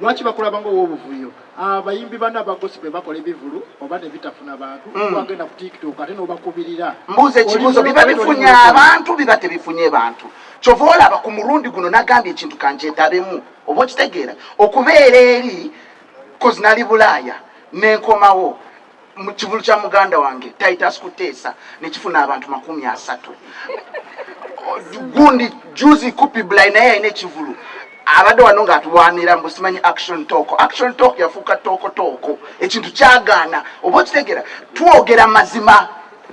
lwaki bakulaba ng'owobuvuyo abayimbi bana bagosibe bakola ebivulu oba ne bitafuna bantu bagenda ku TikTok ate n'obakubirira mbuuza ekibuuzo biba bifunye abantu biba tebifunye bantu kyova olaba ku mulundi guno nagambye ekintu kanjetabemu oba okitegeera okubeera eri kozi nali Bulaaya nenkomawo mu kivulu kya muganda wange Titus Kuteesa nekifuna abantu 30 gundi juzi Kupi Blay naye ayina ekivulu abadde wano ng'atulwanira mbu simanyi action talk yafuuka tooko ekintu kyagaana oba okitegeera twogera mazima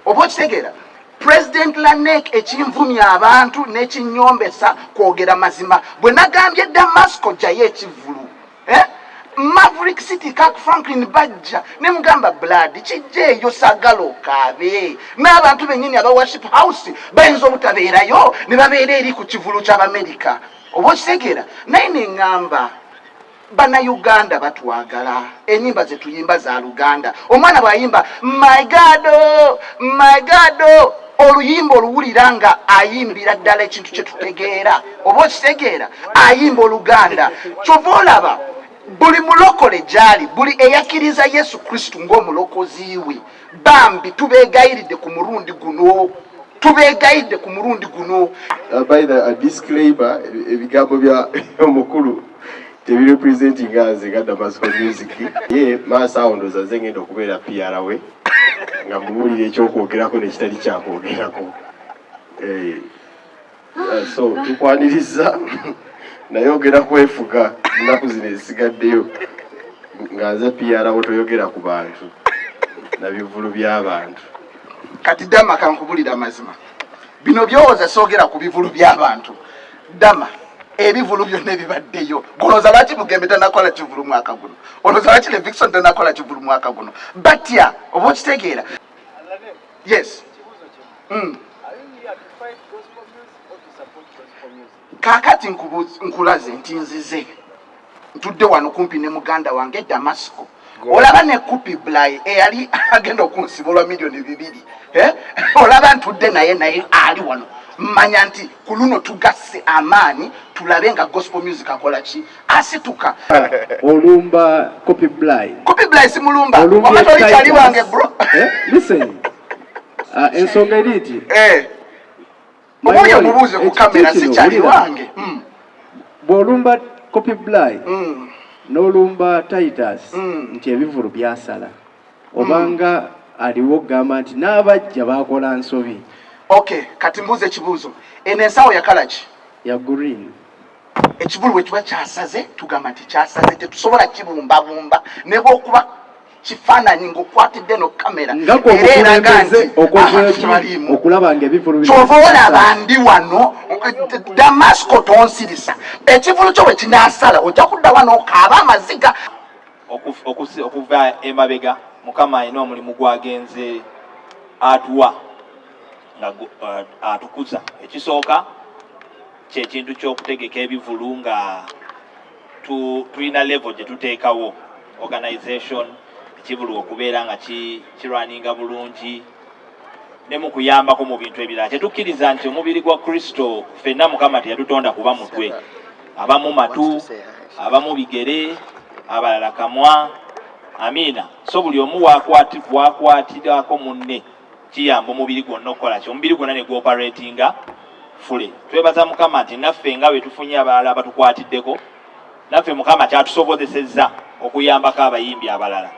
oba okitegeera President Lanek ekinvumya abantu n'ekinyombesa kwogera mazima bwe nagambye Damasco jayo ekivulu Maverick City Kirk Franklin bajja ne mugamba blood kijjeeyo sagala okaabe n'abantu bennyini aba worship house bayinza obutabeerayo ne babeera eri ku kivulu ky'Amerika oba okitegeera naye neŋŋamba Bannayuganda batwagala ennyimba ze tuyimba za Luganda omwana bw'ayimba my God oluyimba oluwulira nga ayimbira ddala ekintu kye tutegeera oba okitegeera ayimba Oluganda kyova olaba buli mulokole gyali buli eyakkiriza Yesu Kristo ng'omulokozi we bambi tubeegayiridde ku mulundi guno by the disclaimer ebigambo bya omukulu tebirepresenting nze nga Damasco Music ye maasawundoza nze ngenda okubeera PR we nga muwulira ekyokwogerako nekitali kyakwogerako so tukwaniriza naye ogenda kwefuga ennaku zino ezisigaddeyo nga nze PR wo toyogera ku bantu na bivulu by'abantu kati Dama kankubulira mazima bino byowooza soogera ku bivulu by'abantu Dama ebivulu byonna ebibaddeyo golooza lwaki Mugembe tanakola kivulu mwaka guno olowooza lwaki ne Vixen tanakola kivulu mwaka guno batya oba okitegeera yes kakati nkulaze nti nzize ntudde wano kumpi ne muganda wange Damasco olaba ne Kupi Blay eyali agenda okunsiba olwa $2 olaba ntudde naye ali wano mmanya nti ku luno tugasse amaanyi tulabe nga gospel music akola ki asituka olumba Kupi Blay simulumba omatoli kyali wange bro listen ensonga eriti omuli omubuuze ku kamera si kyali wange bw'olumba Kupi Blay n'olumba Titus nti ebivulu byasala obanga aliwo gamba nti n'abajja bakola nsobi okay kati mbuuze ekibuuzo eno ensawo yakala ki ya green ekivulu bwe kiba kyasaze tugamba nti kyasaze tetusobola kibumbabumba ne bw'okuba kifaananyi ng'okwatidde no kamera era eraga nti okulaba ng'ebivulu kyova olaba ndi wano Damasco tonsirisa ekivulu kyo bwe kinaasala ojja kudda wano okaaba amaziga okuva emabega Mukama alina omulimu gwagenze atuwa nga atukuza ekisooka kyekintu ky'okutegeka ebivulu nga tulina level gye tuteekawo organization ekivulu okubeera nga kirwaninga bulungi ne mu kuyambako mu bintu ebirala kyetukkiriza nti omubiri gwa Kristo ffenna Mukama teyatutonda kuba mutwe abamu matu abamu bigere abalala kamwa amiina so buli omu wakwatirako munne kiyamba omubiri gwonna okukola ki omubiri gwonna ne guoperatinga fule twebaza Mukama nti naffe nga bwe tufunye abalala abatukwatiddeko naffe Mukama kyatusobozesezza okuyambako abayimbi abalala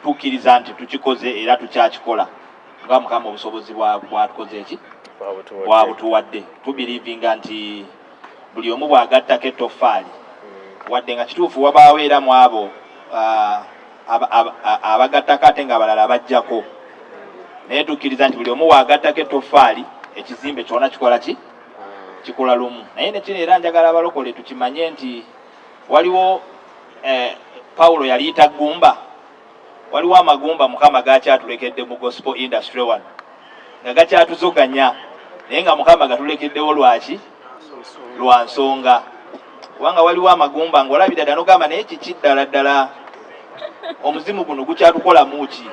tukkiriza nti tukikoze era tukyakikola nga Mukama obusobozi bwatukoze eki bwabutuwadde tubirivinga nti buli omu bw'agattako ettoffaali wadde nga kituufu wabaawo era mu abo abagattako ate nga abalala bajjako naye tukkiriza nti buli omu bw'agattako ettoffaali ekizimbe kyona kikola ki kikola lumu naye nekino era njagala abalokole tukimanye nti waliwo Pawulo yaliyita ggumba waliwo amagumba Mukama gakyatulekedde mu gospel industry wano nga gakyatuzoganya naye nga Mukama gatulekeddewo lwaki lwa nsonga kubanga waliwo amagumba ng'olabira ddala n'ogamba naye kiki ddala omuzimu guno gukyatukola ki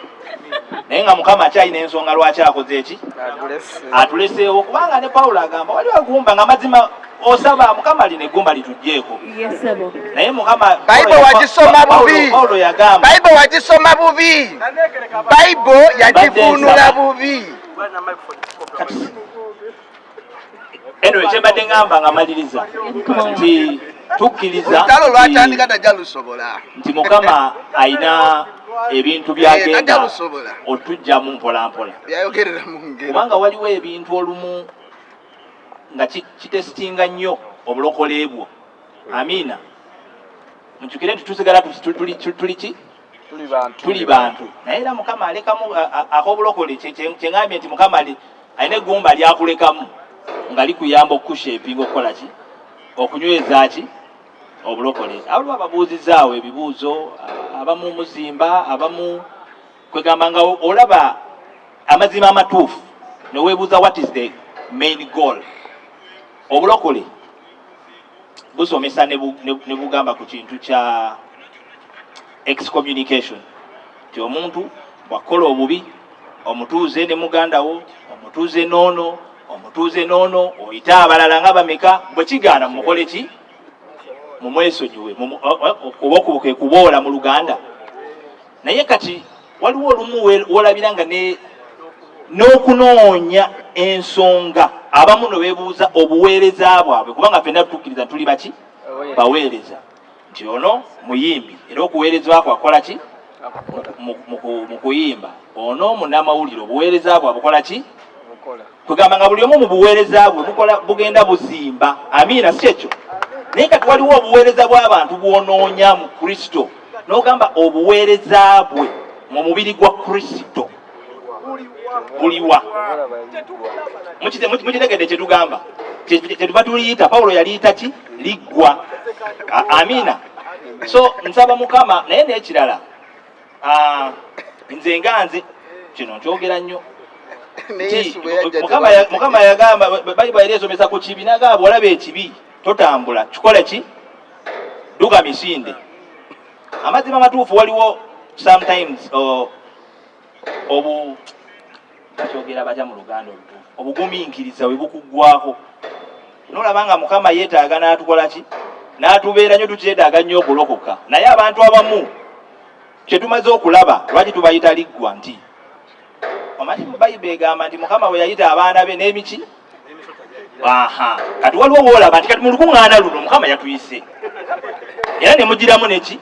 naye nga Mukama akyalina ensonga lwaki akoze eki atuleseewo kubanga ne Pawulo agamba waliwo agumba nga mazima osaba mukama ali negumba litujjeeko naye mukama Bible wagisoma bubi. Paulo yagamba Bible wagisoma bubi. Bible yagifunula bubi. eno ekyembadde ngamba nga maliriza nti tukkiriza Olutalo lwatandika tajja lusobola. nti mukama ayina ebintu byagenda otujjamu mpolampola Byayogerera mu ngero. kubanga waliwo ebintu olumu nga kitesitinga nnyo obulokole bwo. Amiina. Mujjukire nti tusigala tuli bantu naye era mukama alekamu ak'obulokole kyeŋŋambye nti mukama alina eggumba lyakulekamu nga likuyamba okushepinga okukola ki okunyweza ki obulokole. Waliwo ababuuzizaawo ebibuuzo abamu muzimba abamu kwegamba nga olaba amazima amatuufu neweebuuza what is the main goal. Obulokole busomesa ne bugamba ku kintu kya excommunication ti omuntu bwakola obubi omutuuze ne muganda wo omutuuze noono oyita abalala nga bameka bwe kigaana mukole ki mumwesonyiwe okuba kuboola mu Luganda. Naye kati waliwo olumu wolabira nga n'okunoonya ensonga abamu ne beebuuza obuweereza bwabwe kubanga ffenna tutukkiriza tuli baki baweereza nti ono muyimbi era okuweereza kwe akola ki mu kuyimba ono munnamawulire obuweereza bwe abukola ki kwegamba nga buli omu mu buweereza bwe bugenda buzimba. Amiina si ekyo naye kati waliwo obuweereza bw'abantu bw'onoonya mu Kristo n'ogamba obuweereza bwe mu mubiri gwa Kristo buliwa mukitegedde kyetugamba kyetuva tuliyita Pawulo yaliyita ki liggwa. Amiina. So nsaba mukama naye n'ekirala nze nganze kino nkyogera nnyo mukama yagamba Bayibuli yali esomesa ku kibi nagamba olaba ekibi totambula kikole ki duga misinde. Amazima amatuufu waliwo sometimes bakyogera batya mu Luganda olutuufu obugumiikiriza we bukuggwako nolaba nga mukama yeetaaga n'atukola ki n'atubeera nnyo tukyetaaga nnyo okulokoka. Naye abantu abamu kyetumaze okulaba lwaki tubayita liggwa nti omanyi mu Bayibuli egamba nti mukama we yayita abaana be n'emiki kati waliwo woolaba nti kati mu lukuŋŋaana luno mukama yatuyise era ne mugiramu neki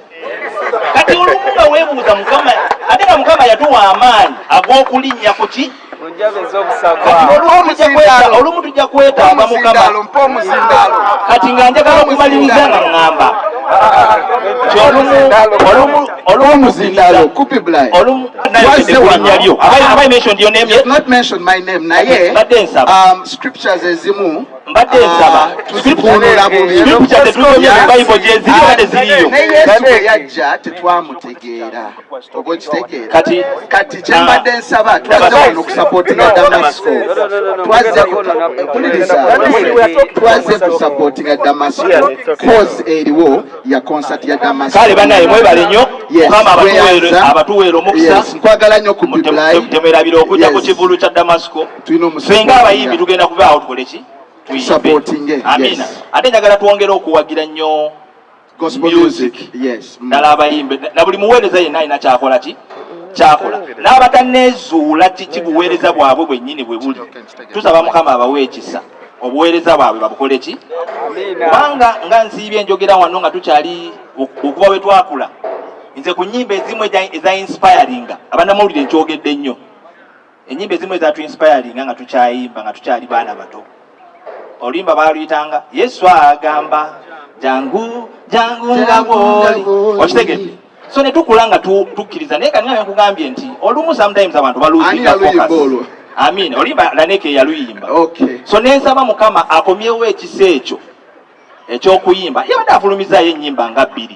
kati olumu nga weebuuza mukama ate nga mukama yatuwa amaanyi ag'okulinnya ku ki olumu tujja kwetaaga mukama kati nga njagala okumaliriza nga ŋŋamba olw'omuzindalo Kupi Blind not mention my name naye scriptures ezimu mbadde nsaba tuzifunula bubi naye Yesu bwe yajja tetwamutegeera oba okitegeera kati kyembadde nsaba twazze wano okusapootinga Damasco twazze kusapootinga Damasco cause eriwo ya concert ya Damasco. Kale banaye mwebale nnyo mukama abatuweera omukisa nkwagala nnyo Kupi Blind temerabira okujja ku kivulu kya Damasco senga abayimbi tugenda kubaawo tukole ki supporting. Amiina. Ate njagala twongere okuwagira nnyo gospel music. Yes. Ddala abayimbi na buli muweereza yenna alina kyakola ki kyakola n'abataneezuula kibuweereza bwabwe bwennyini bwe buli tusaba mukama abawe ekisa obuweereza bwabwe babukole ki kubanga nga nsiibye enjogera wano nga tukyali okuba we twakula nze ku nnyimba ezimu eza inspiringa abannamawulire nkyogedde nnyo ennyimba ezimu ezatu inspiringa nga tukyayimba nga tukyali baana bato oluyimba baluyitanga Yesu agamba jangu nga bwoli okitegedde so ne tukula nga tukkiriza naye kati nga nkugambye nti olumu sometimes abantu baluzinga focus. Amiina. Oluyimba Laneke yaluyimba. So nensaba mukama akomyewo ekisa ekyo eky'okuyimba yabadde afulumizaayo ennyimba nga 2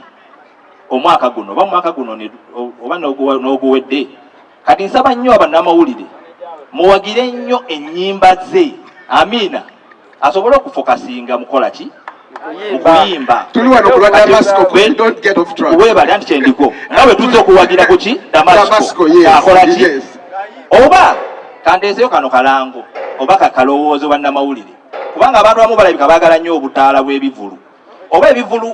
omwaka guno oba mwaka guno oba n'oguwedde kati nsaba nnyo abannamawulire muwagire nnyo ennyimba ze. Amiina. Asobole okufokasinga mukola ki mukuyimba tuli wano ku Damasco don't get off track webale anti kyendiko nga bwe tuzze okuwagira ku ki Damasco akola ki oba kandeeseyo kano kalango oba kakalowoozo bannamawulire kubanga abantu abamu balabika baagala nnyo obutaala bw'ebivulu oba ebivulu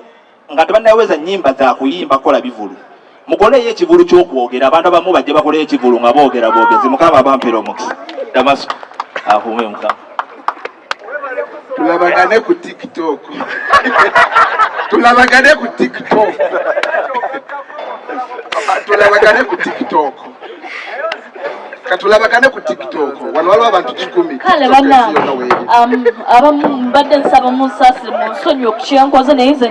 nga tebannaweza nnyimba za kuyimba kola bivulu mukoleyo ekivulu ky'okwogera abantu abamu bajja bakoleyo ekivulu nga boogera bwogezi mukama bampera omukisa Damasco akuume mukama tulabagane ku TikTok tulabagane ku TikTok tulabagane ku TikTok katulabagane ku TikTok wano waliwo abantu 10 kale bana abamu mbadde nsaba munsasire mu nsonyi okukyenkoze naye nze